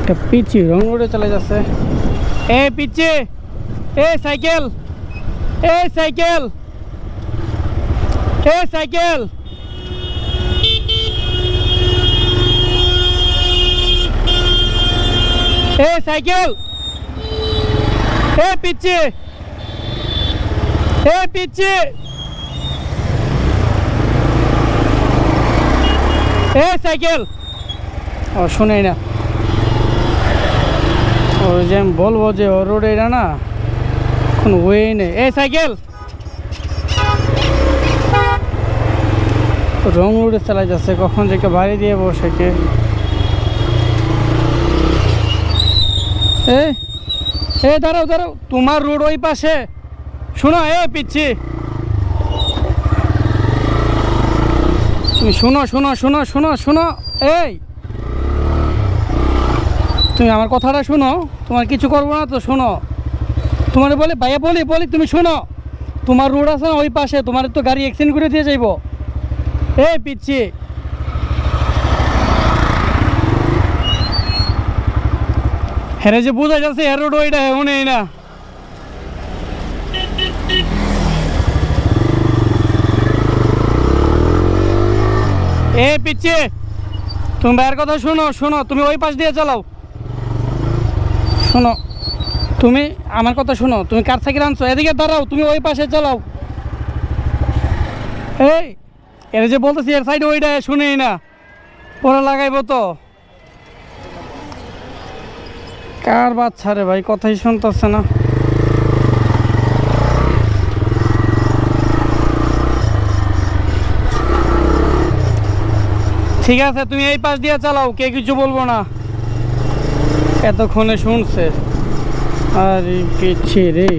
একটা পিচি রং রোডে চলে যাচ্ছে। এ পিচি, এ সাইকেল, এ সাইকেল, এ সাইকেল, এ সাইকেল, এ পিচি, এ পিচি, এ সাইকেল। ও শুনেই না, ও যে আমি বলবো যে ও রোড এটা না কোনো ওয়ে নেই। এ সাইকেল, রং রোডে চালাই যাচ্ছে, কখন যে বাড়ি দিয়ে বসে কে। এ দাঁড়াও দাঁড়াও, তোমার রোড ওই পাশে। শোনো এ পিচ্ছি, তুমি শোনো শোনো শোনো শোনো শোনো। এই তুমি আমার কথাটা শোনো, তোমার কিছু করবো না তো। শোনো, তোমার বলে ভাইয়া বলি বলি, তুমি শোনো, তোমার রোড আছে না ওই পাশে, তোমার তো গাড়ি এক্সচেঞ্জ করে দিয়ে যাইব। এই পিচ্ছি, হ্যাঁ যে বোঝা যাচ্ছে হ্যাঁ রোড ওইটা এমনই না। এ পিচ্ছি, তুমি ভাইয়ের কথা শোনো শোনো, তুমি ওই পাশ দিয়ে চালাও। শোনো, তুমি আমার কথা শোনো, তুমি কার সাইকেল আনছো, এদিকে দাঁড়াও, তুমি ওই পাশে চালাও। এই এর যে বলতেছি এর সাইডে ওইটা শুনেই না, পরে লাগাইবো তো। কার বাচ্চা রে ভাই, কথাই শুনতেছে না। ঠিক আছে, তুমি এই পাশ দিয়ে চালাও, কে কিছু বলবো না। এতক্ষণে শুনছে। আরে পিছিয়ে রে।